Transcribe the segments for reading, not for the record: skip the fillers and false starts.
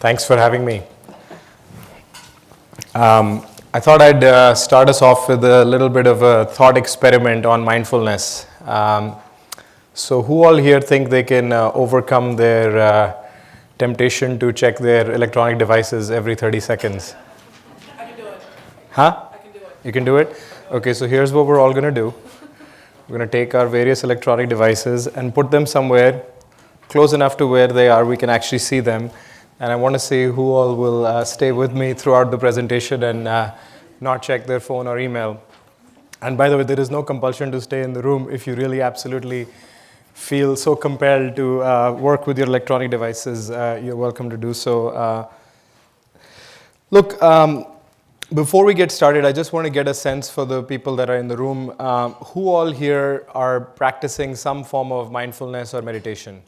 Thanks for having me. I thought I'd start us off with a little bit of a thought experiment on mindfulness. So who all here think they can overcome their temptation to check their electronic devices every 30 seconds? I can do it. Huh? I can do it. You can do it? Okay, so here's what we're all going to do. We're going to take our various electronic devices and put them somewhere close enough to where they are we can actually see them. And I want to see who all will stay with me throughout the presentation and not check their phone or email. And by the way, there is no compulsion to stay in the room if you really absolutely feel so compelled to work with your electronic devices. You're welcome to do so. Look, before we get started, I just want to get a sense for the people that are in the room. Who all here are practicing some form of mindfulness or meditation?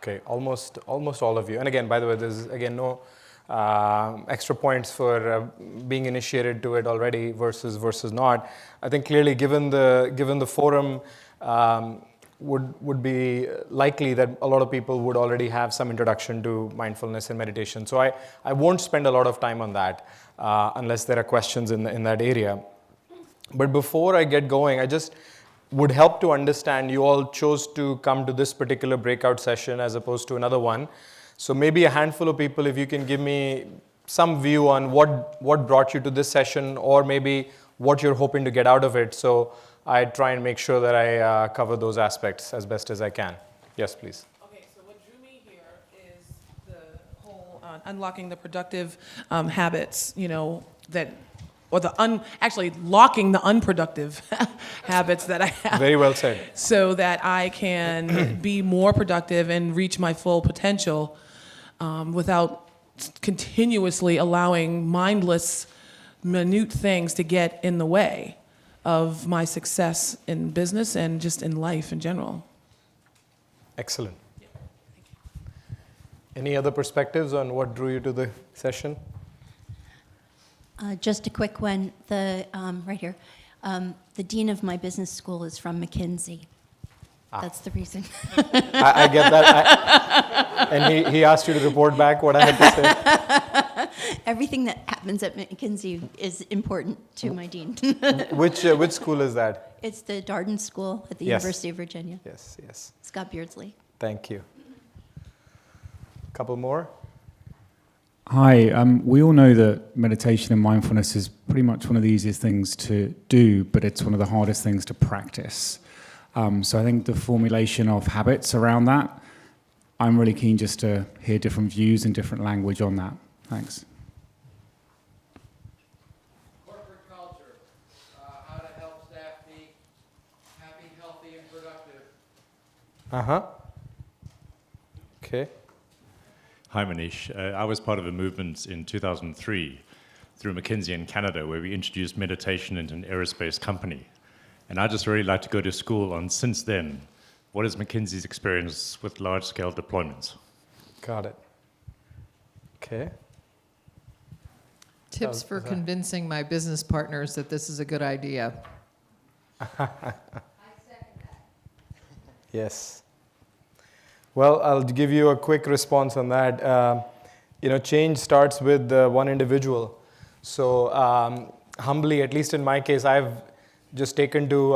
Okay, almost all of you. And again, by the way, there's again no extra points for being initiated to it already versus not. I think clearly, given the forum, would be likely that a lot of people would already have some introduction to mindfulness and meditation. So I won't spend a lot of time on that unless there are questions in that area. But before I get going, I just would help to understand you all chose to come to this particular breakout session as opposed to another one. So maybe a handful of people, if you can give me some view on what brought you to this session or maybe what you're hoping to get out of it. So I try and make sure that I cover those aspects as best as I can. Yes, please. Okay, so what drew me here is the whole unlocking the productive habits, actually locking the unproductive habits that I have. Very well said. So that I can be more productive and reach my full potential without continuously allowing mindless, minute things to get in the way of my success in business and just in life in general. Excellent. Yeah, thank you. Any other perspectives on what drew you to the session? Just a quick one. Right here. The dean of my business school is from McKinsey. That's the reason. I get that. And he asked you to report back what I had to say? Everything that happens at McKinsey is important to my dean. Which school is that? It's the Darden School at the Yes. University of Virginia. Yes. Scott Beardsley. Thank you. Couple more? Hi, we all know that meditation and mindfulness is pretty much one of the easiest things to do, but it's one of the hardest things to practice. So I think the formulation of habits around that, I'm really keen just to hear different views and different language on that. Thanks. Corporate culture, how to help staff be happy, healthy, and productive. Uh-huh. Okay. Hi, Manish. I was part of a movement in 2003 through McKinsey in Canada where we introduced meditation into an aerospace company. And I'd just really like to go to school on, since then, what is McKinsey's experience with large-scale deployments? Got it. Okay. Tips for convincing my business partners that this is a good idea. I second that. Yes. Well, I'll give you a quick response on that. Change starts with one individual. So humbly, at least in my case, I've just taken to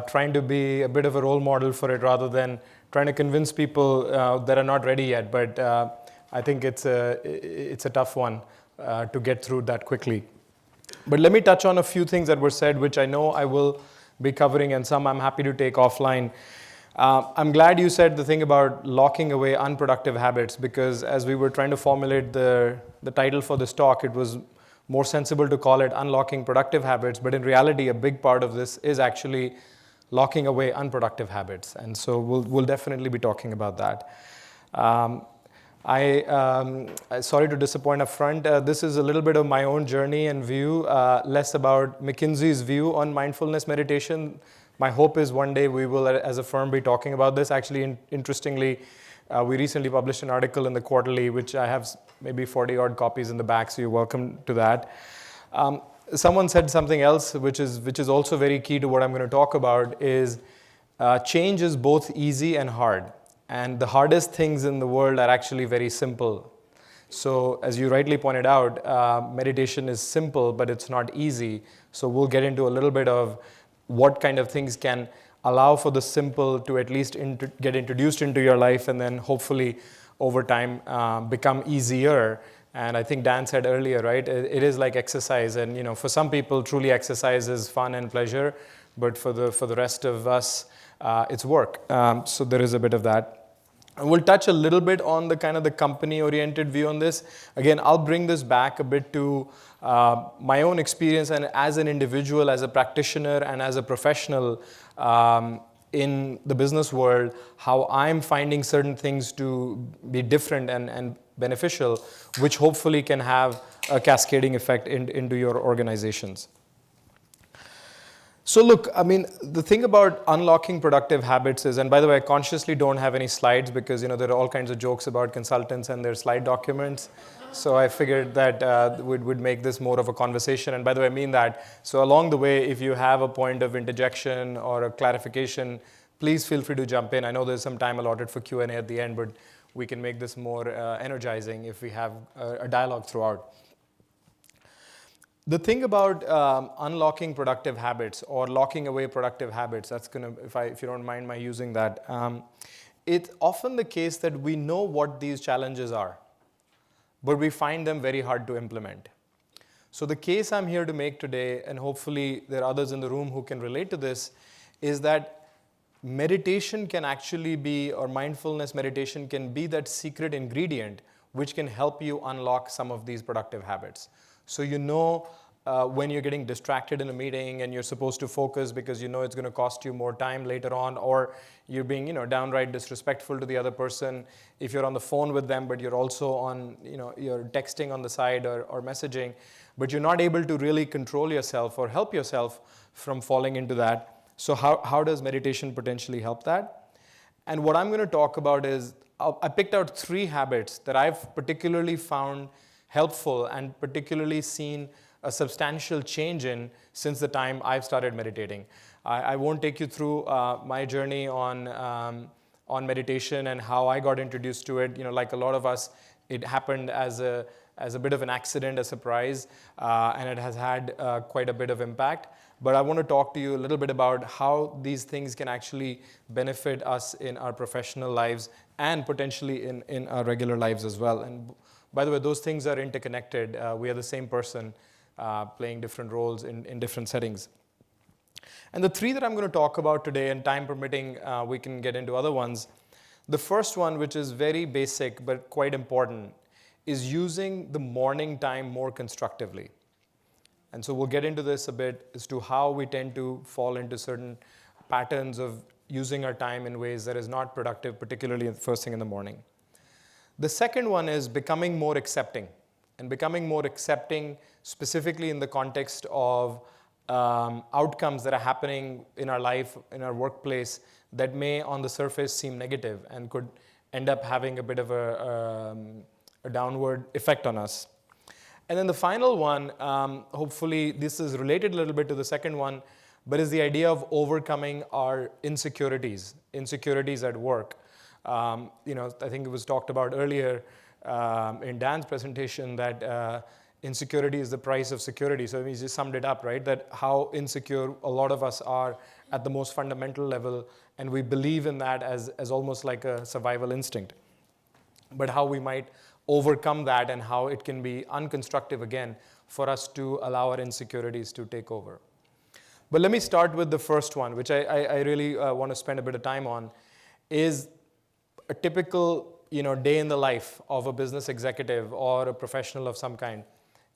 trying to be a bit of a role model for it rather than trying to convince people that are not ready yet. But I think it's a tough one to get through that quickly. But let me touch on a few things that were said, which I know I will be covering, and some I'm happy to take offline. I'm glad you said the thing about locking away unproductive habits, because as we were trying to formulate the title for this talk, it was more sensible to call it Unlocking Productive Habits. But in reality, a big part of this is actually locking away unproductive habits. And so we'll definitely be talking about that. Sorry to disappoint up front. This is a little bit of my own journey and view, less about McKinsey's view on mindfulness meditation. My hope is one day we will, as a firm, be talking about this. Actually, interestingly, we recently published an article in the Quarterly, which I have maybe 40-odd copies in the back, so you're welcome to that. Someone said something else, which is also very key to what I'm going to talk about, is change is both easy and hard. And the hardest things in the world are actually very simple. So as you rightly pointed out, meditation is simple, but it's not easy. So we'll get into a little bit of what kind of things can allow for the simple to at least get introduced into your life, and then hopefully over time become easier. And I think Dan said earlier, right, it is like exercise. And for some people, truly exercise is fun and pleasure, but for the rest of us, it's work. So there is a bit of that. And we'll touch a little bit on the kind of the company-oriented view on this. Again, I'll bring this back a bit to my own experience, and as an individual, as a practitioner, and as a professional in the business world, how I'm finding certain things to be different and beneficial, which hopefully can have a cascading effect into your organizations. So look, I mean, the thing about unlocking productive habits is, and by the way, I consciously don't have any slides because, there are all kinds of jokes about consultants and their slide documents. So I figured that would make this more of a conversation. And by the way, I mean that. So along the way, if you have a point of interjection or a clarification, please feel free to jump in. I know there's some time allotted for Q&A at the end, but we can make this more energizing if we have a dialogue throughout. The thing about unlocking productive habits or locking away productive habits, that's going to, if you don't mind my using that, it's often the case that we know what these challenges are, but we find them very hard to implement. So the case I'm here to make today, and hopefully there are others in the room who can relate to this, is that meditation can actually be, or mindfulness meditation can be that secret ingredient which can help you unlock some of these productive habits. So when you're getting distracted in a meeting and you're supposed to focus because it's going to cost you more time later on, or you're being downright disrespectful to the other person, if you're on the phone with them but you're also on you're texting on the side or messaging, but you're not able to really control yourself or help yourself from falling into that. So how does meditation potentially help that? And what I'm going to talk about is I picked out 3 habits that I've particularly found helpful and particularly seen a substantial change in since the time I've started meditating. I won't take you through my journey on meditation and how I got introduced to it. Like a lot of us, it happened as a bit of an accident, a surprise, and it has had quite a bit of impact. But I want to talk to you a little bit about how these things can actually benefit us in our professional lives and potentially in our regular lives as well. And by the way, those things are interconnected. We are the same person playing different roles in different settings. And the 3 that I'm going to talk about today, and time permitting, we can get into other ones. The first one, which is very basic but quite important, is using the morning time more constructively. And so we'll get into this a bit as to how we tend to fall into certain patterns of using our time in ways that is not productive, particularly the first thing in the morning. The second one is becoming more accepting, and becoming more accepting specifically in the context of outcomes that are happening in our life, in our workplace, that may on the surface seem negative and could end up having a bit of a downward effect on us. And then the final one, hopefully this is related a little bit to the second one, but is the idea of overcoming our insecurities at work. I think it was talked about earlier in Dan's presentation that insecurity is the price of security. So he just summed it up, right? That how insecure a lot of us are at the most fundamental level, and we believe in that as almost like a survival instinct. But how we might overcome that and how it can be unconstructive again for us to allow our insecurities to take over. But let me start with the first one, which I really want to spend a bit of time on, is a typical day in the life of a business executive or a professional of some kind.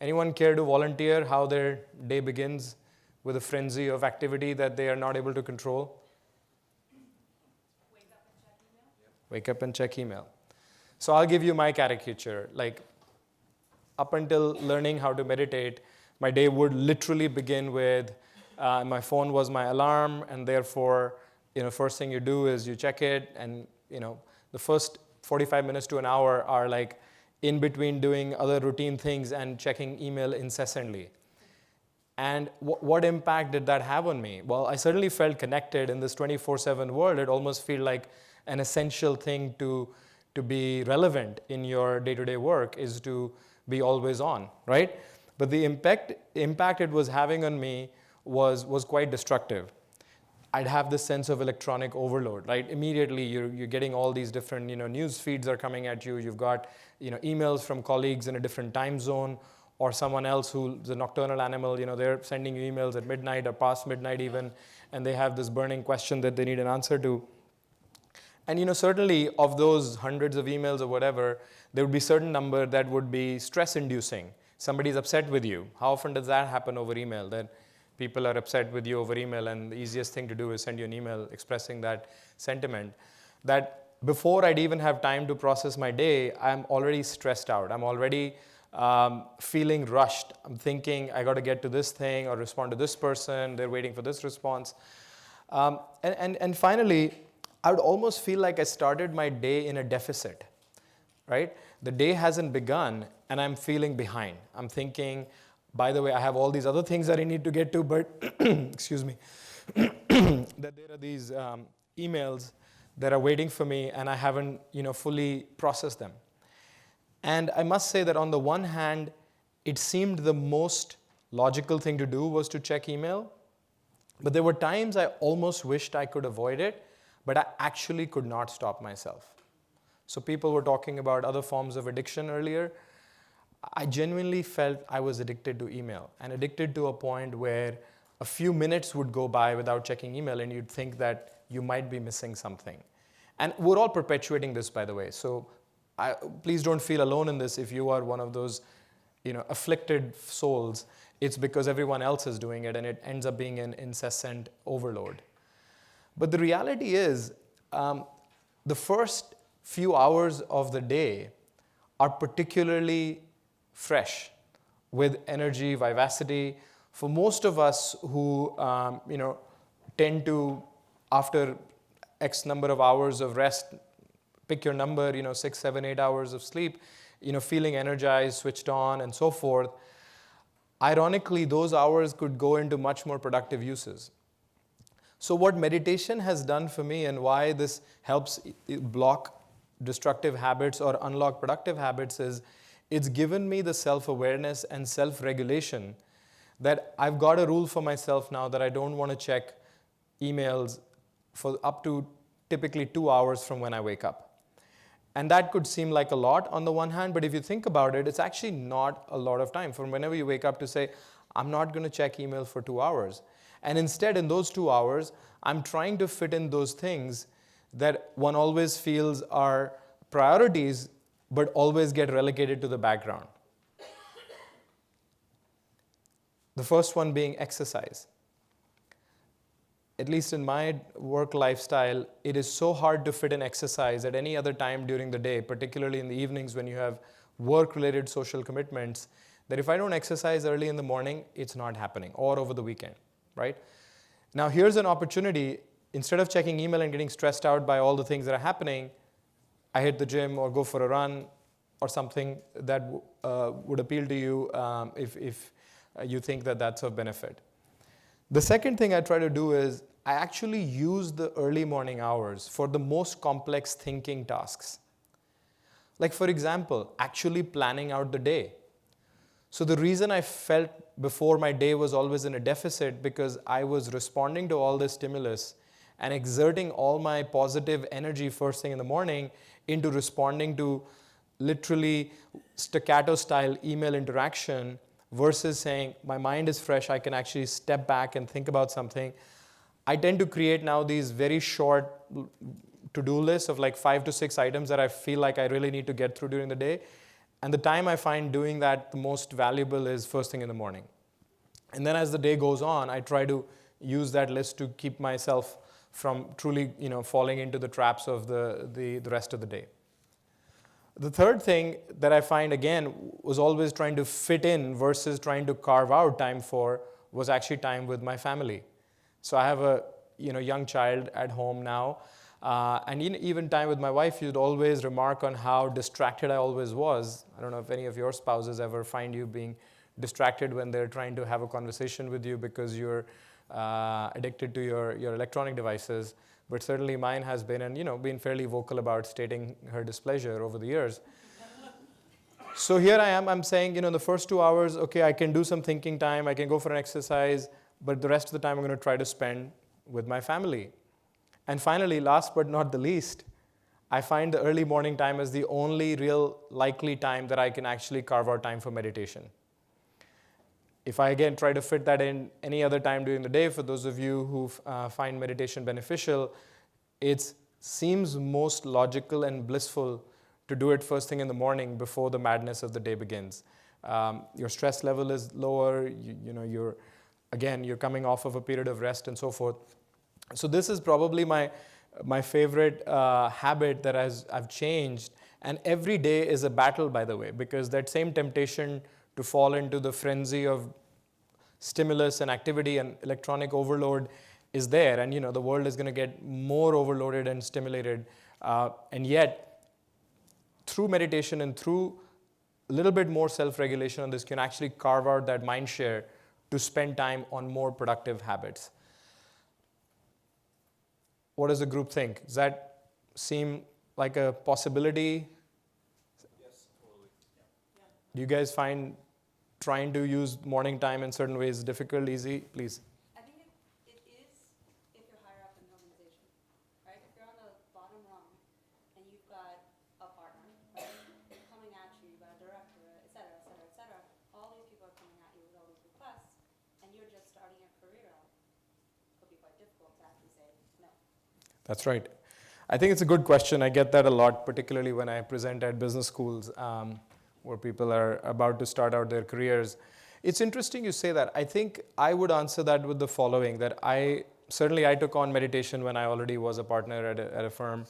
Anyone care to volunteer how their day begins with a frenzy of activity that they are not able to control? Wake up and check email. So I'll give you my caricature. Like, up until learning how to meditate, my day would literally begin with my phone was my alarm, and therefore, first thing you do is you check it, and the first 45 minutes to an hour are like in between doing other routine things and checking email incessantly. And what impact did that have on me? Well, I certainly felt connected in this 24/7 world. It almost felt like an essential thing to be relevant in your day-to-day work is to be always on, right? But the impact it was having on me was quite destructive. I'd have this sense of electronic overload, right? Immediately, you're getting all these different, news feeds are coming at you. You've got, emails from colleagues in a different time zone, or someone else who's a nocturnal animal. They're sending you emails at midnight or past midnight even, and they have this burning question that they need an answer to. And certainly of those hundreds of emails or whatever, there would be a certain number that would be stress-inducing. Somebody's upset with you. How often does that happen over email? That people are upset with you over email, and the easiest thing to do is send you an email expressing that sentiment. That before I'd even have time to process my day, I'm already stressed out. I'm already feeling rushed. I'm thinking, I got to get to this thing or respond to this person. They're waiting for this response. And finally, I would almost feel like I started my day in a deficit, right? The day hasn't begun, and I'm feeling behind. I'm thinking, by the way, I have all these other things that I need to get to, but, excuse me, that there are these emails that are waiting for me, and I haven't, fully processed them. And I must say that on the one hand, it seemed the most logical thing to do was to check email, but there were times I almost wished I could avoid it, but I actually could not stop myself. So people were talking about other forms of addiction earlier. I genuinely felt I was addicted to email, and addicted to a point where a few minutes would go by without checking email, and you'd think that you might be missing something. And we're all perpetuating this, by the way. So please don't feel alone in this if you are one of those afflicted souls. It's because everyone else is doing it, and it ends up being an incessant overload. But the reality is, the first few hours of the day are particularly fresh, with energy, vivacity. For most of us who, tend to, after X number of hours of rest, pick your number, 6, 7, 8 hours of sleep, feeling energized, switched on, and so forth. Ironically, those hours could go into much more productive uses. So what meditation has done for me, and why this helps block destructive habits or unlock productive habits, is it's given me the self-awareness and self-regulation that I've got a rule for myself now that I don't want to check emails for up to typically 2 hours from when I wake up. And that could seem like a lot on the one hand, but if you think about it, it's actually not a lot of time from whenever you wake up to say, I'm not going to check email for 2 hours. And instead, in those 2 hours, I'm trying to fit in those things that one always feels are priorities, but always get relegated to the background. The first one being exercise. At least in my work lifestyle, it is so hard to fit in exercise at any other time during the day, particularly in the evenings when you have work-related social commitments, that if I don't exercise early in the morning, it's not happening, or over the weekend, right? Now here's an opportunity. Instead of checking email and getting stressed out by all the things that are happening, I hit the gym or go for a run or something that would appeal to you if you think that that's of benefit. The second thing I try to do is I actually use the early morning hours for the most complex thinking tasks. Like, for example, actually planning out the day. So the reason I felt before my day was always in a deficit because I was responding to all this stimulus and exerting all my positive energy first thing in the morning into responding to literally staccato-style email interaction versus saying, my mind is fresh, I can actually step back and think about something. I tend to create now these very short to-do lists of like 5 to 6 items that I feel like I really need to get through during the day. And the time I find doing that the most valuable is first thing in the morning. And then as the day goes on, I try to use that list to keep myself from truly, falling into the traps of the rest of the day. The third thing that I find, again, was always trying to fit in versus trying to carve out time for was actually time with my family. So I have a young child at home now, and even time with my wife, you'd always remark on how distracted I always was. I don't know if any of your spouses ever find you being distracted when they're trying to have a conversation with you because you're addicted to your electronic devices. but certainly mine has been, and been fairly vocal about stating her displeasure over the years. So here I am, I'm saying, the first 2 hours, okay, I can do some thinking time, I can go for an exercise, but the rest of the time I'm going to try to spend with my family. And finally, last but not the least, I find the early morning time as the only real likely time that I can actually carve out time for meditation. If I again try to fit that in any other time during the day, for those of you who find meditation beneficial, it seems most logical and blissful to do it first thing in the morning before the madness of the day begins. Your stress level is lower, you're coming off of a period of rest and so forth. So this is probably my favorite habit that I've changed. And every day is a battle, by the way, because that same temptation to fall into the frenzy of stimulus and activity and electronic overload is there. And the world is going to get more overloaded and stimulated. And yet, through meditation and through a little bit more self-regulation on this, you can actually carve out that mind share to spend time on more productive habits. What does the group think? Does that seem like a possibility? Yes, totally. Yeah. Do you guys find trying to use morning time in certain ways difficult, easy? Please. I think it is if you're higher up in the organization, right? If you're on the bottom rung and you've got a partner, right, coming at you, you've got a director, et cetera, et cetera, et cetera, all these people are coming at you with all these requests, and you're just starting your career out, it could be quite difficult to actually say no. That's right. I think it's a good question. I get that a lot, particularly when I present at business schools where people are about to start out their careers. It's interesting you say that. I think I would answer that with the following, that I took on meditation when I already was a partner at a firm.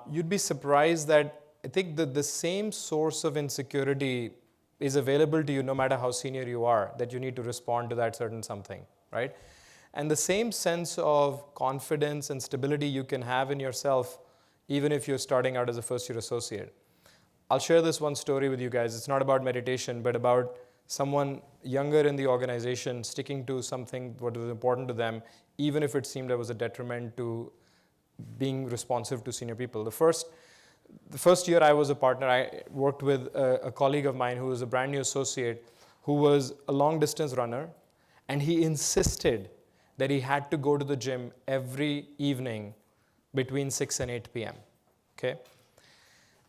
You'd be surprised that I think that the same source of insecurity is available to you no matter how senior you are, that you need to respond to that certain something, right? And the same sense of confidence and stability you can have in yourself, even if you're starting out as a first-year associate. I'll share this one story with you guys. It's not about meditation, but about someone younger in the organization sticking to something what was important to them, even if it seemed there was a detriment to being responsive to senior people. The first year I was a partner, I worked with a colleague of mine who was a brand new associate who was a long-distance runner, and he insisted that he had to go to the gym every evening between 6 and 8 p.m., okay?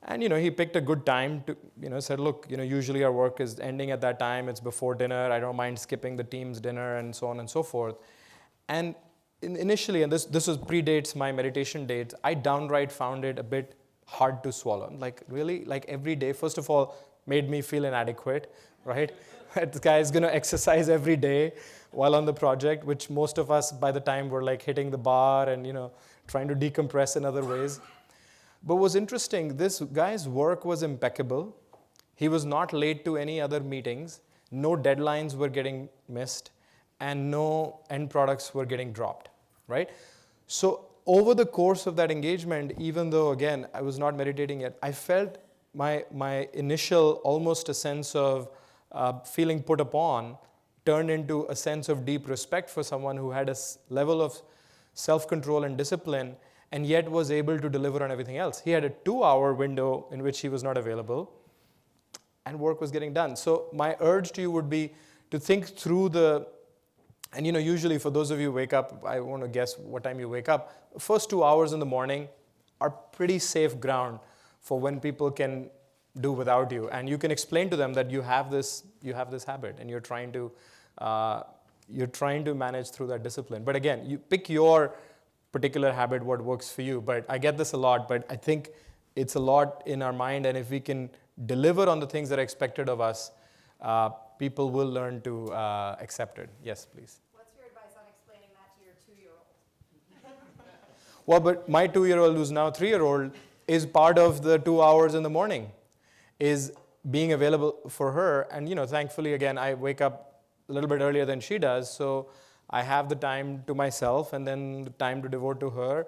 And, he picked a good time to, said, look, usually our work is ending at that time. It's before dinner. I don't mind skipping the team's dinner and so on and so forth. And initially, and this predates my meditation dates, I downright found it a bit hard to swallow. Like, really? Like every day, first of all, made me feel inadequate, right? This guy is going to exercise every day while on the project, which most of us by the time were like hitting the bar and, trying to decompress in other ways. But what's interesting, this guy's work was impeccable. He was not late to any other meetings. No deadlines were getting missed, and no end products were getting dropped, right? So over the course of that engagement, even though, again, I was not meditating yet, I felt my initial almost a sense of feeling put upon turned into a sense of deep respect for someone who had a level of self-control and discipline and yet was able to deliver on everything else. He had a 2-hour window in which he was not available, and work was getting done. So my urge to you would be to think through and usually for those of you who wake up, I want to guess what time you wake up, first 2 hours in the morning are pretty safe ground for when people can do without you. And you can explain to them that you have this habit and you're trying to manage through that discipline. But again, you pick your particular habit, what works for you. But I get this a lot, but I think it's a lot in our mind, and if we can deliver on the things that are expected of us, people will learn to accept it. Yes, please. What's your advice on explaining that to your 2-year-old? Well, but my 2-year-old, who's now 3-year-old, is part of the 2 hours in the morning, is being available for her. And thankfully, again, I wake up a little bit earlier than she does, so I have the time to myself and then the time to devote to her,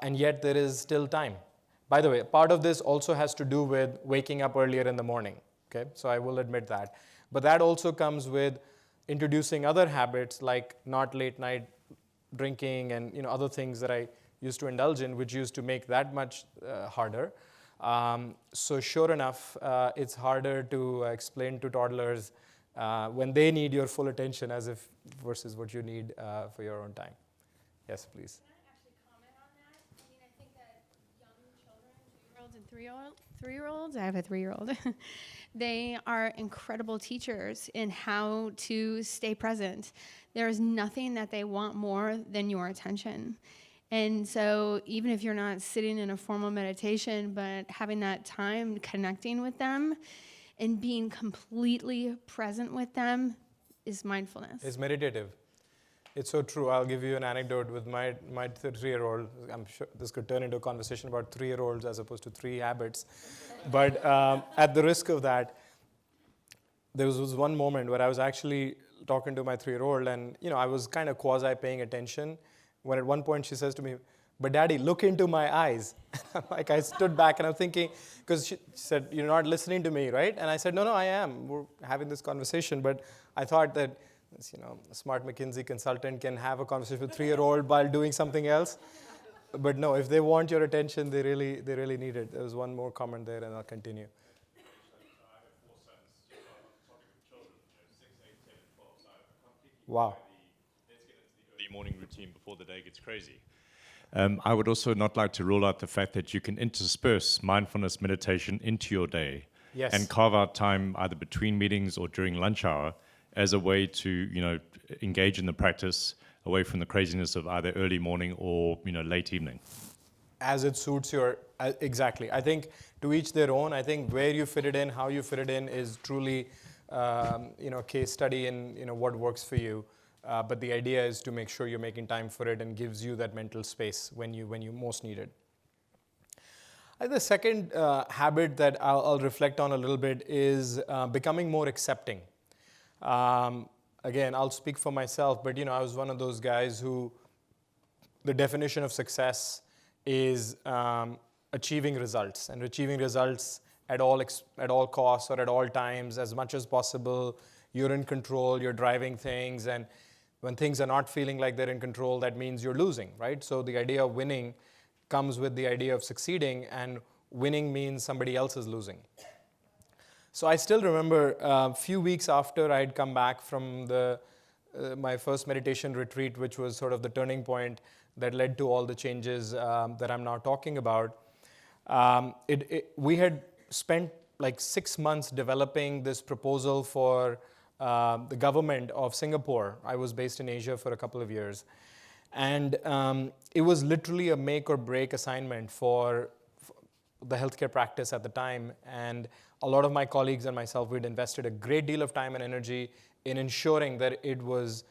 and yet there is still time. By the way, part of this also has to do with waking up earlier in the morning, okay? So I will admit that. But that also comes with introducing other habits like not late night drinking and other things that I used to indulge in, which used to make that much harder. So sure enough, it's harder to explain to toddlers when they need your full attention as if versus what you need for your own time. Yes, please. Can I actually comment on that? I mean, I think that young children, 2-year-olds and 3-year-olds, I have a 3-year-old, they are incredible teachers in how to stay present. There's nothing that they want more than your attention. And so even if you're not sitting in a formal meditation, but having that time connecting with them and being completely present with them is mindfulness. It's meditative. It's so true. I'll give you an anecdote with my 3-year-old. I'm sure this could turn into a conversation about 3-year-olds as opposed to 3 habits. But at the risk of that, there was one moment where I was actually talking to my 3-year-old, and I was kind of quasi paying attention. When at one point she says to me, "But Daddy, look into my eyes." Like I stood back and I'm thinking, because she said, "You're not listening to me, right?" And I said, No, I am. We're having this conversation. But I thought that, a smart McKinsey consultant can have a conversation with a 3-year-old while doing something else. But no, if they want your attention, they really need it. There was one more comment there, and I'll continue. Wow. Let's get into the early morning routine before the day gets crazy. I would also not like to rule out the fact that you can intersperse mindfulness meditation into your day. Yes. And carve out time either between meetings or during lunch hour as a way to, engage in the practice away from the craziness of either early morning or, late evening. As it suits your, exactly. I think to each their own. I think where you fit it in, how you fit it in is truly, case study in, what works for you. But the idea is to make sure you're making time for it and gives you that mental space when you most need it. The second habit that I'll reflect on a little bit is becoming more accepting. Again, I'll speak for myself, but I was one of those guys who the definition of success is achieving results, and achieving results at all costs or at all times as much as possible. You're in control, you're driving things, and when things are not feeling like they're in control, that means you're losing, right? So the idea of winning comes with the idea of succeeding, and winning means somebody else is losing. So I still remember a few weeks after I'd come back from my first meditation retreat, which was sort of the turning point that led to all the changes that I'm now talking about. We had spent like 6 months developing this proposal for the government of Singapore. I was based in Asia for a couple of years. And it was literally a make or break assignment for the healthcare practice at the time. And a lot of my colleagues and myself, we'd invested a great deal of time and energy in ensuring that it was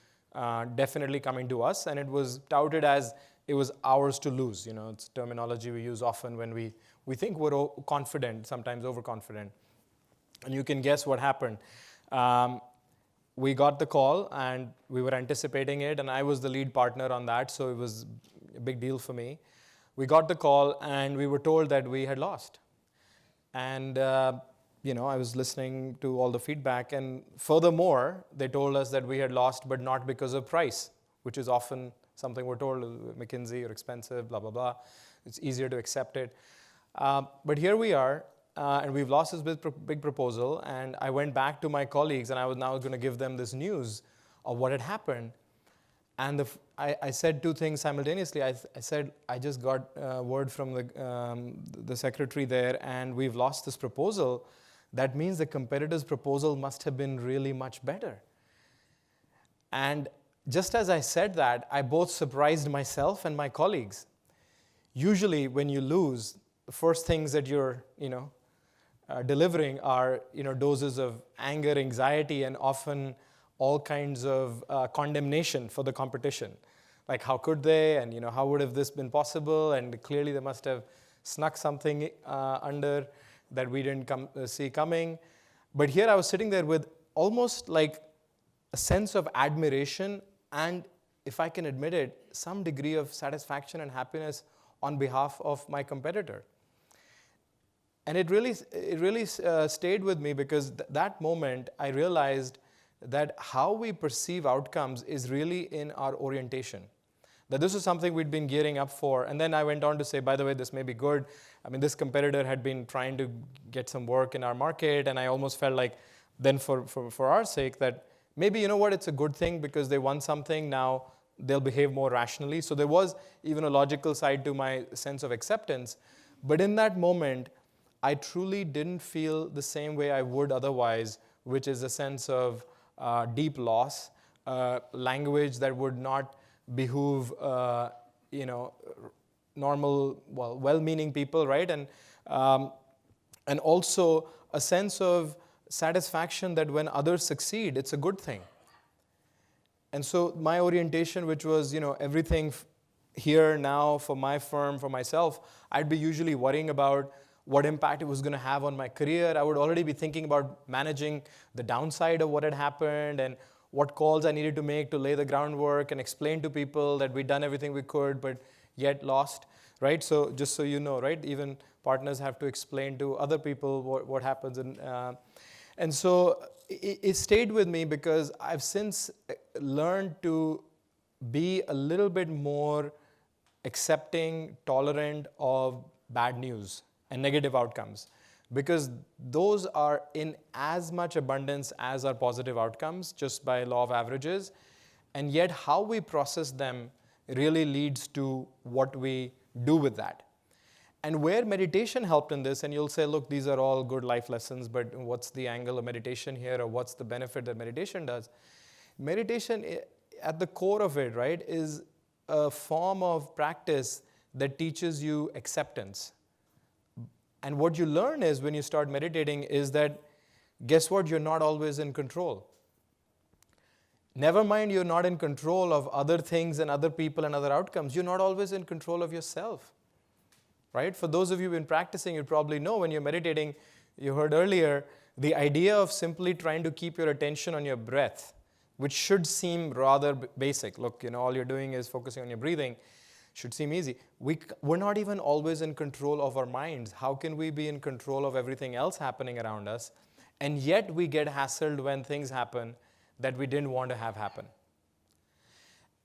definitely coming to us. And it was touted as it was ours to lose. It's terminology we use often when we think we're confident, sometimes overconfident. And you can guess what happened. We got the call, and we were anticipating it, and I was the lead partner on that, so it was a big deal for me. We got the call, and we were told that we had lost. And, I was listening to all the feedback, and furthermore, they told us that we had lost, but not because of price, which is often something we're told, McKinsey, you're expensive, blah, blah, blah. It's easier to accept it. But here we are. And we've lost this big proposal, and I went back to my colleagues, and I was now going to give them this news of what had happened. And I said 2 things simultaneously. I said, I just got word from the secretary there, and we've lost this proposal. That means the competitor's proposal must have been really much better. And just as I said that, I both surprised myself and my colleagues. Usually when you lose, the first things that you're, delivering are doses of anger, anxiety, and often all kinds of condemnation for the competition. Like, how could they, and how would have this been possible, and clearly they must have snuck something under that we didn't see coming. But here I was sitting there with almost like a sense of admiration and, if I can admit it, some degree of satisfaction and happiness on behalf of my competitor. And it really stayed with me, because that moment I realized that how we perceive outcomes is really in our orientation. that this was something we'd been gearing up for. And then I went on to say, by the way, this may be good. I mean, this competitor had been trying to get some work in our market, and I almost felt like then for our sake that maybe, you know what, it's a good thing because they won something, now they'll behave more rationally. So there was even a logical side to my sense of acceptance. But in that moment, I truly didn't feel the same way I would otherwise, which is a sense of deep loss, language that would not behoove, normal, well-meaning people, right? And also a sense of satisfaction that when others succeed, it's a good thing. And so my orientation, which was, everything here now for my firm, for myself, I'd be usually worrying about what impact it was going to have on my career. I would already be thinking about managing the downside of what had happened and what calls I needed to make to lay the groundwork and explain to people that we'd done everything we could, but yet lost, right? So just so you know, right, even partners have to explain to other people what happens. And so it stayed with me because I've since learned to be a little bit more accepting, tolerant of bad news and negative outcomes, because those are in as much abundance as our positive outcomes, just by law of averages. And yet how we process them really leads to what we do with that. And where meditation helped in this, and you'll say, look, these are all good life lessons, but what's the angle of meditation here, or what's the benefit that meditation does? Meditation, at the core of it, right, is a form of practice that teaches you acceptance. And what you learn is, when you start meditating, is that, guess what, you're not always in control. Never mind you're not in control of other things and other people and other outcomes, you're not always in control of yourself. Right? For those of you who've been practicing, you probably know when you're meditating, you heard earlier, the idea of simply trying to keep your attention on your breath, which should seem rather basic. Look, all you're doing is focusing on your breathing, should seem easy. We're not even always in control of our minds. How can we be in control of everything else happening around us? And yet we get hassled when things happen that we didn't want to have happen.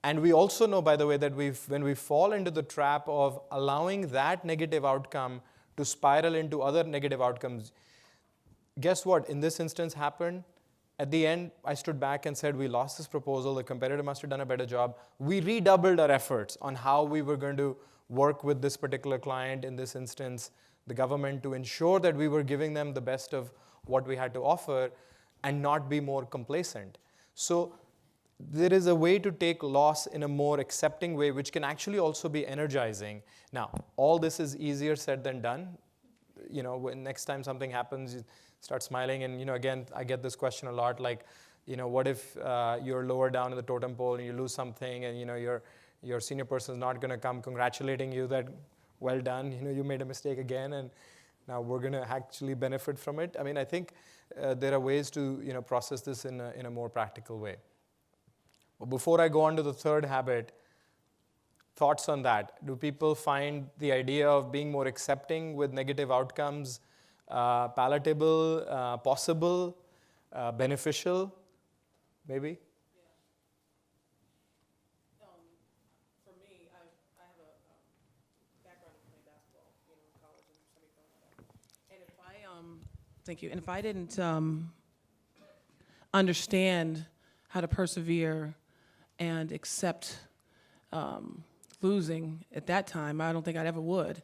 And we also know, by the way, that when we fall into the trap of allowing that negative outcome to spiral into other negative outcomes, guess what? In this instance happened. At the end, I stood back and said, we lost this proposal. The competitor must have done a better job. We redoubled our efforts on how we were going to work with this particular client, in this instance, the government, to ensure that we were giving them the best of what we had to offer and not be more complacent. So there is a way to take loss in a more accepting way, which can actually also be energizing. Now, all this is easier said than done. When next time something happens, you start smiling. And, again, I get this question a lot, like, what if you're lower down in the totem pole and you lose something, and, your senior person is not going to come congratulating you that, well done, you made a mistake again, and now we're going to actually benefit from it. I mean, I think there are ways to, process this in a more practical way. Before I go on to the third habit, thoughts on that? Do people find the idea of being more accepting with negative outcomes palatable, possible, beneficial? Maybe? For me, I have a background in playing basketball, in college and semi-pro. And if thank you. And if I didn't understand how to persevere and accept losing at that time, I don't think I'd ever would.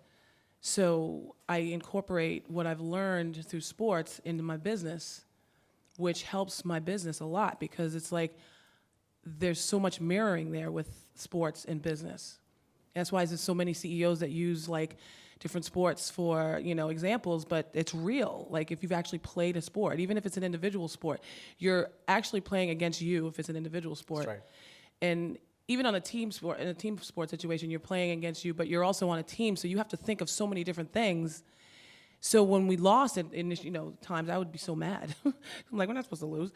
So I incorporate what I've learned through sports into my business, which helps my business a lot, because it's like there's so much mirroring there with sports and business. That's why there's so many CEOs that use like different sports for, examples, but it's real. Like if you've actually played a sport, even if it's an individual sport, you're actually playing against you if it's an individual sport. That's right. And even on a team sport, in a team sport situation, you're playing against you, but you're also on a team, so you have to think of so many different things. So when we lost in times, I would be so mad. I'm like, we're not supposed to lose.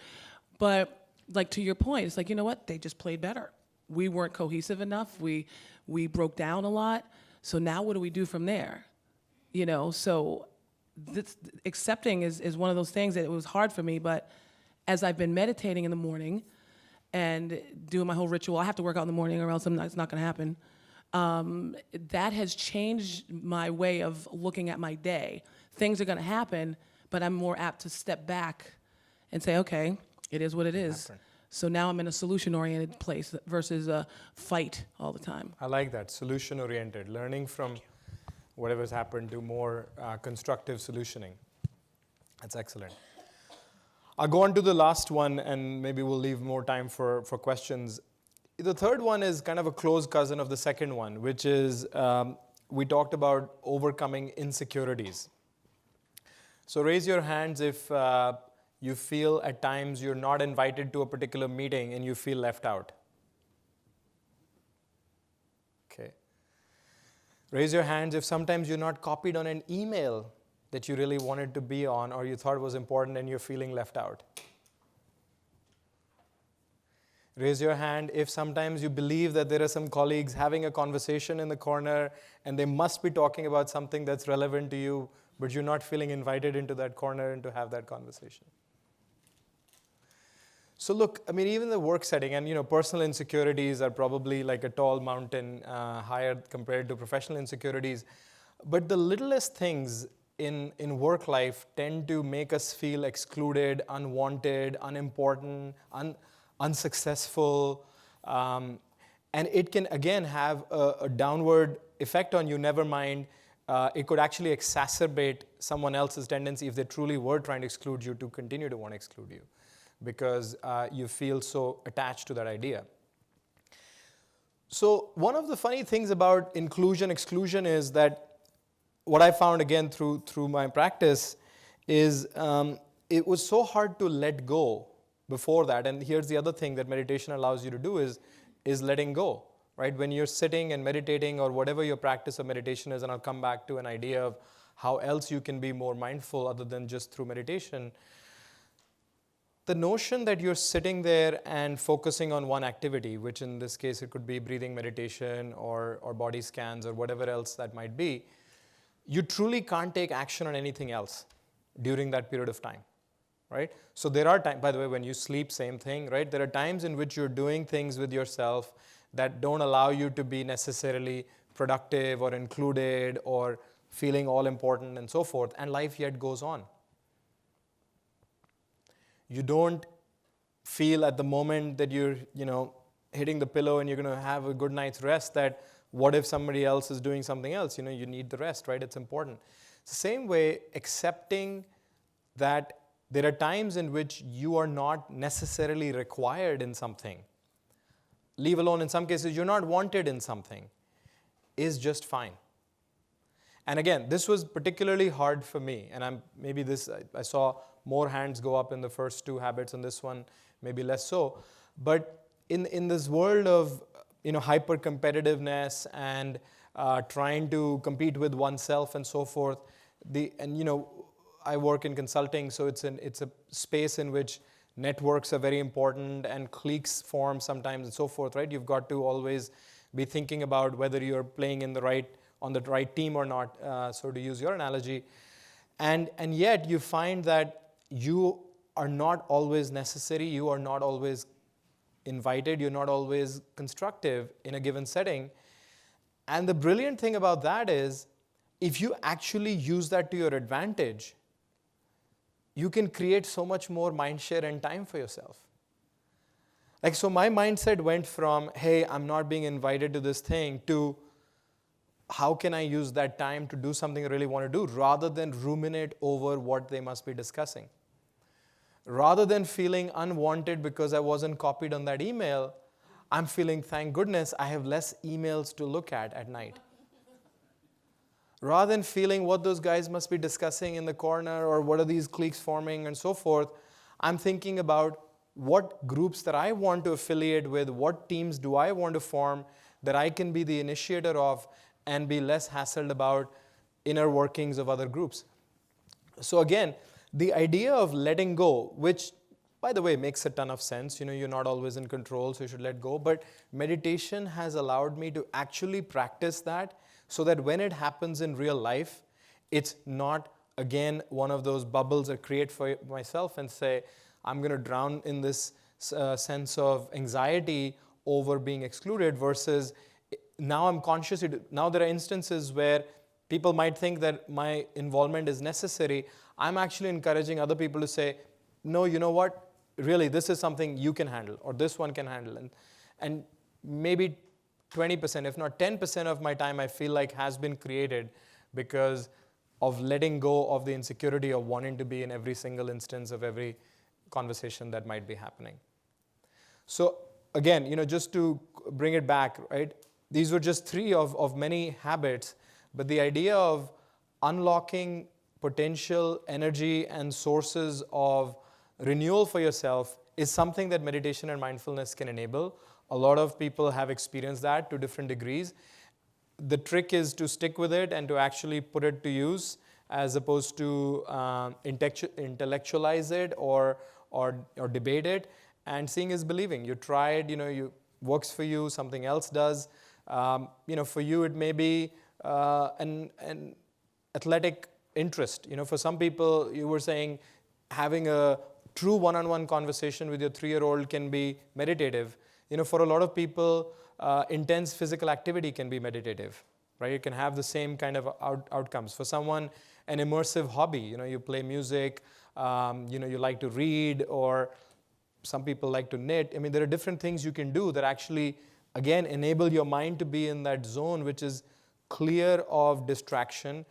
But like to your point, it's like, you know what? They just played better. We weren't cohesive enough. We broke down a lot. So now what do we do from there? So this, accepting is one of those things that it was hard for me. But as I've been meditating in the morning, and doing my whole ritual. I have to work out in the morning or else it's not going to happen. That has changed my way of looking at my day. Things are going to happen, but I'm more apt to step back and say, okay, it is what it is. So now I'm in a solution-oriented place versus a fight all the time. I like that, solution-oriented, learning from whatever's happened to more constructive solutioning. That's excellent. I'll go on to the last one, and maybe we'll leave more time for questions. The third one is kind of a close cousin of the second one, which is we talked about overcoming insecurities. So raise your hands if you feel at times you're not invited to a particular meeting and you feel left out. Okay. Raise your hands if sometimes you're not copied on an email that you really wanted to be on or you thought was important and you're feeling left out. Raise your hand if sometimes you believe that there are some colleagues having a conversation in the corner and they must be talking about something that's relevant to you, but you're not feeling invited into that corner and to have that conversation. So look, I mean, even the work setting and, personal insecurities are probably like a tall mountain higher compared to professional insecurities. But the littlest things in work life tend to make us feel excluded, unwanted, unimportant, unsuccessful. And it can, again, have a downward effect on you, never mind. It could actually exacerbate someone else's tendency if they truly were trying to exclude you to continue to want to exclude you, because you feel so attached to that idea. So one of the funny things about inclusion, exclusion is that what I found again through my practice is it was so hard to let go before that. And here's the other thing that meditation allows you to do is letting go, right? When you're sitting and meditating or whatever your practice of meditation is, and I'll come back to an idea of how else you can be more mindful other than just through meditation. The notion that you're sitting there and focusing on one activity, which in this case it could be breathing meditation or body scans or whatever else that might be, you truly can't take action on anything else during that period of time, right? So there are times, by the way, when you sleep, same thing, right? There are times in which you're doing things with yourself that don't allow you to be necessarily productive or included or feeling all important and so forth, and life yet goes on. You don't feel at the moment that you're, hitting the pillow and you're going to have a good night's rest that what if somebody else is doing something else? You need the rest, right? It's important. It's the same way, accepting that there are times in which you are not necessarily required in something, leave alone in some cases you're not wanted in something, is just fine. And again, this was particularly hard for me, and I saw more hands go up in the first two habits, and this one maybe less so. But in this world of hyper competitiveness and trying to compete with oneself and so forth, I work in consulting, so it's a space in which networks are very important and cliques form sometimes and so forth, right? You've got to always be thinking about whether you're playing on the right team or not, so to use your analogy. And yet you find that you are not always necessary, you are not always invited, you're not always constructive in a given setting. And the brilliant thing about that is, if you actually use that to your advantage, you can create so much more mindshare and time for yourself. So my mindset went from, hey, I'm not being invited to this thing, to how can I use that time to do something I really want to do, rather than ruminate over what they must be discussing. Rather than feeling unwanted because I wasn't copied on that email, I'm feeling, thank goodness, I have less emails to look at night. Rather than feeling what those guys must be discussing in the corner or what are these cliques forming and so forth, I'm thinking about what groups that I want to affiliate with, what teams do I want to form that I can be the initiator of and be less hassled about inner workings of other groups. So again, the idea of letting go, which, by the way, makes a ton of sense. You're not always in control, so you should let go. But meditation has allowed me to actually practice that so that when it happens in real life, it's not, again, one of those bubbles I create for myself and say, I'm going to drown in this sense of anxiety over being excluded versus now I'm conscious. Now there are instances where people might think that my involvement is necessary. I'm actually encouraging other people to say, no, you know what? Really, this is something you can handle, or this one can handle. And maybe 20%, if not 10% of my time I feel like has been created because of letting go of the insecurity of wanting to be in every single instance of every conversation that might be happening. So again, just to bring it back, right? These were just 3 of many habits, but the idea of unlocking potential energy and sources of renewal for yourself is something that meditation and mindfulness can enable. A lot of people have experienced that to different degrees. The trick is to stick with it and to actually put it to use as opposed to intellectualize it or debate it. And seeing is believing. You try it, you works for you, something else does. For you it may be an athletic interest. For some people, you were saying having a true one-on-one conversation with your 3-year-old can be meditative. For a lot of people, intense physical activity can be meditative, right? You can have the same kind of outcomes. For someone, an immersive hobby, you play music, you like to read, or some people like to knit. I mean, there are different things you can do that actually, again, enable your mind to be in that zone which is clear of distraction,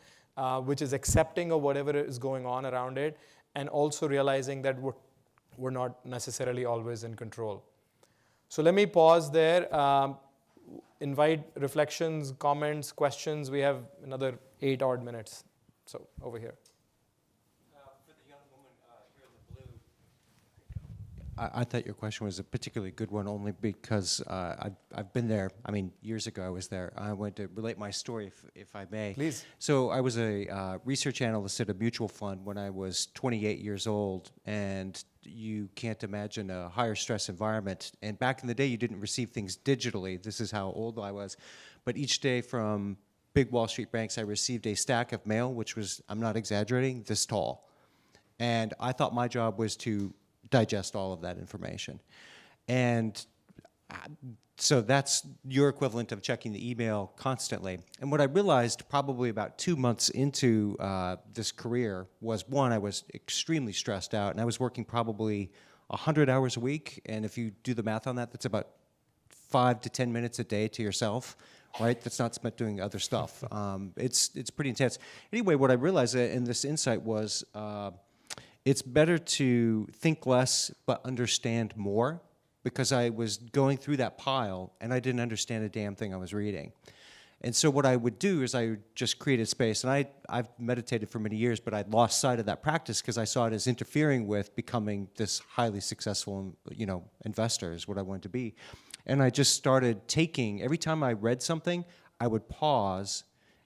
which is accepting of whatever is going on around it, and also realizing that we're not necessarily always in control. So let me pause there, invite reflections, comments, questions. We have another 8 odd minutes. So over here. For the young woman here in the blue, I thought your question was a particularly good one only because I've been there. I mean, years ago I was there. I want to relate my story, if I may. Please. So I was a research analyst at a mutual fund when I was 28 years old, and you can't imagine a higher stress environment. And back in the day, you didn't receive things digitally. This is how old I was. But each day from big Wall Street banks, I received a stack of mail, which was, I'm not exaggerating, this tall. And I thought my job was to digest all of that information. And so that's your equivalent of checking the email constantly. And what I realized probably about 2 months into this career was, one, I was extremely stressed out, and I was working probably 100 hours a week. And if you do the math on that, that's about 5 to 10 minutes a day to yourself, right? That's not spent doing other stuff. It's pretty intense. Anyway, what I realized in this insight was it's better to think less but understand more, because I was going through that pile and I didn't understand a damn thing I was reading. And so what I would do is I would just create a space, and I've meditated for many years, but I'd lost sight of that practice because I saw it as interfering with becoming this highly successful, investor is what I wanted to be. And I just started taking, every time I read something, I would pause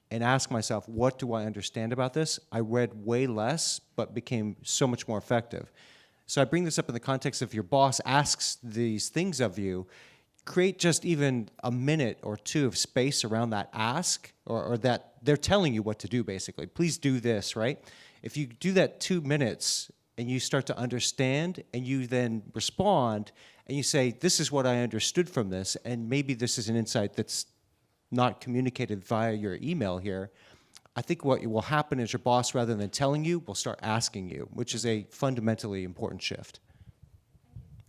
and ask myself, what do I understand about this? I read way less, but became so much more effective. So I bring this up in the context of your boss asks these things of you, create just even a minute or 2 of space around that ask, or that they're telling you what to do, basically. Please do this, right? If you do that 2 minutes and you start to understand and you then respond and you say, this is what I understood from this, and maybe this is an insight that's not communicated via your email here, I think what will happen is your boss, rather than telling you, will start asking you, which is a fundamentally important shift.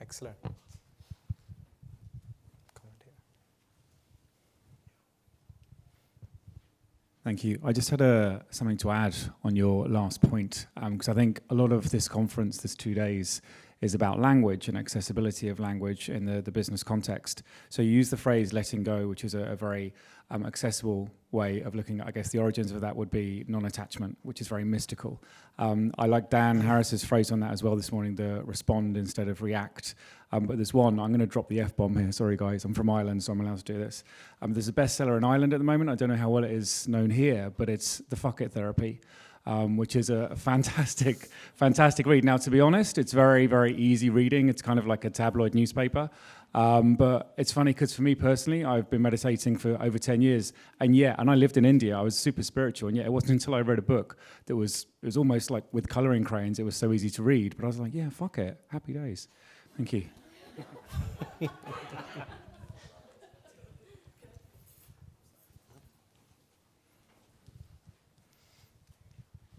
Excellent. Thank you. I just had something to add on your last point, because I think a lot of this conference, this 2 days, is about language and accessibility of language in the business context. So you use the phrase letting go, which is a very accessible way of looking at, I guess the origins of that would be non-attachment, which is very mystical. I like Dan Harris's phrase on that as well this morning, the respond instead of react. But there's one, I'm going to drop the F-bomb here, sorry guys, I'm from Ireland, so I'm allowed to do this. There's a bestseller in Ireland at the moment, I don't know how well it is known here, but it's The Fuck It Therapy. Which is a fantastic read. Now, to be honest, it's very, very easy reading. It's kind of like a tabloid newspaper. But it's funny because for me personally, I've been meditating for over 10 years. And I lived in India. I was super spiritual. And yet it wasn't until I read a book that it was almost like with coloring crayons, it was so easy to read. But I was like, yeah, fuck it. Happy days. Thank you.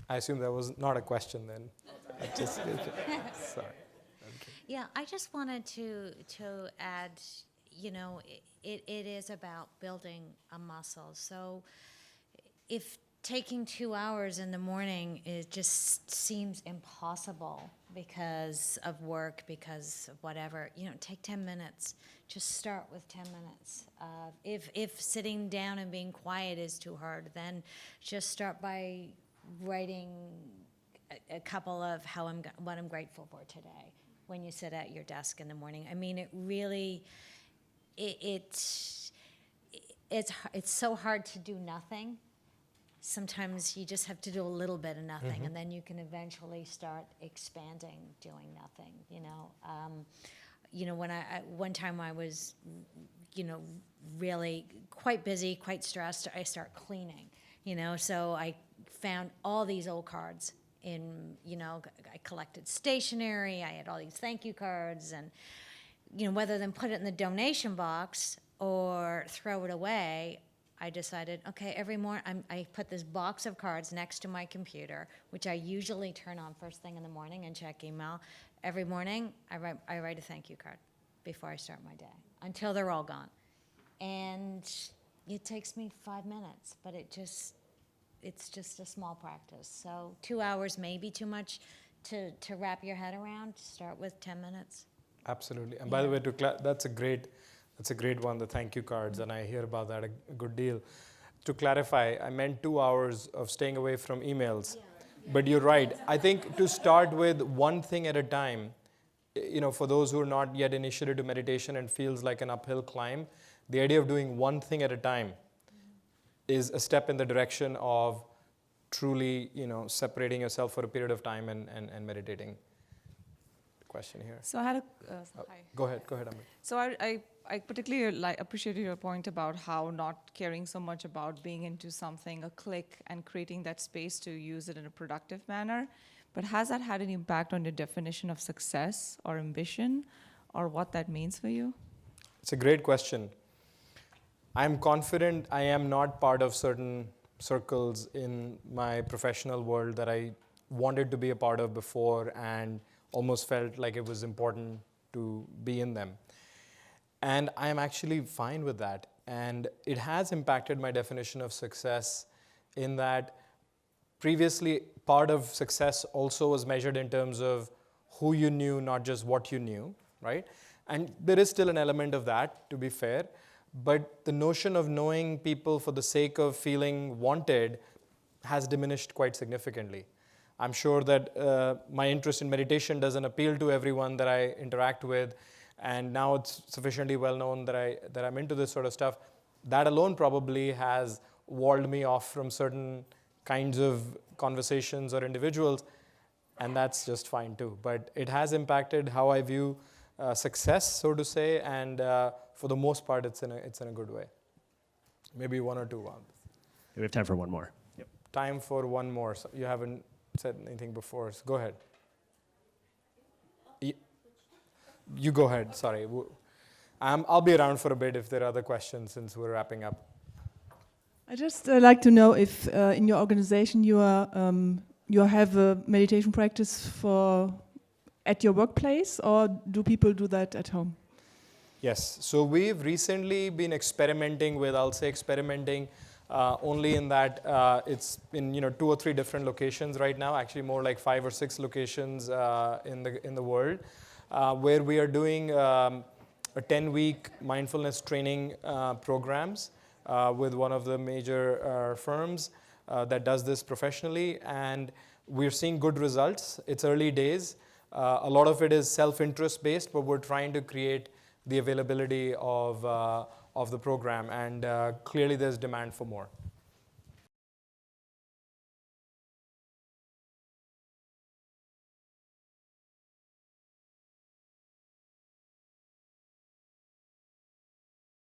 I assume that was not a question then. I just, sorry. Yeah, I just wanted to add, it is about building a muscle. So if taking 2 hours in the morning, it just seems impossible because of work, because of whatever, take 10 minutes. Just start with 10 minutes. If sitting down and being quiet is too hard, then just start by writing a couple of what I'm grateful for today when you sit at your desk in the morning. I mean, it really, it's so hard to do nothing. Sometimes you just have to do a little bit of nothing, and then you can eventually start expanding doing nothing. When one time I was, really quite busy, quite stressed, I start cleaning. So I found all these old cards I collected stationery, I had all these thank you cards, and, rather than put it in the donation box or throw it away, I decided, okay, every morning I put this box of cards next to my computer, which I usually turn on first thing in the morning and check email. Every morning, I write a thank you card before I start my day, until they're all gone. And it takes me 5 minutes, but it's just a small practice. So 2 hours may be too much to wrap your head around. Start with 10 minutes. Absolutely. And by the way, that's a great one, the thank you cards, and I hear about that a good deal. To clarify, I meant 2 hours of staying away from emails. Yeah. But you're right. I think to start with one thing at a time, for those who are not yet initiated to meditation and feels like an uphill climb, the idea of doing one thing at a time is a step in the direction of truly, separating yourself for a period of time and meditating. Question here. So I had hi. Go ahead, Amrit. So I particularly appreciated your point about how not caring so much about being into something, a click, and creating that space to use it in a productive manner. But has that had an impact on your definition of success or ambition, or what that means for you? It's a great question. I'm confident I am not part of certain circles in my professional world that I wanted to be a part of before and almost felt like it was important to be in them. And I am actually fine with that. And it has impacted my definition of success in that previously part of success also was measured in terms of who you knew, not just what you knew, right? And there is still an element of that, to be fair. But the notion of knowing people for the sake of feeling wanted has diminished quite significantly. I'm sure that my interest in meditation doesn't appeal to everyone that I interact with, and now it's sufficiently well known that I'm into this sort of stuff. That alone probably has walled me off from certain kinds of conversations or individuals, and that's just fine too. But it has impacted how I view success, so to say, and for the most part, it's in a good way. Maybe one or two. We have time for one more. Yep. Time for one more. So you haven't said anything before, so go ahead. You go ahead, sorry. I'll be around for a bit if there are other questions since we're wrapping up. I just like to know if in your organization you have a meditation practice at your workplace, or do people do that at home? Yes, so we've recently been experimenting only in that it's in 2 or 3 different locations right now, actually more like 5 or 6 locations in the world, where we are doing a 10-week mindfulness training programs with one of the major firms that does this professionally, and we're seeing good results. It's early days. A lot of it is self-interest based, but we're trying to create the availability of the program, and clearly there's demand for more.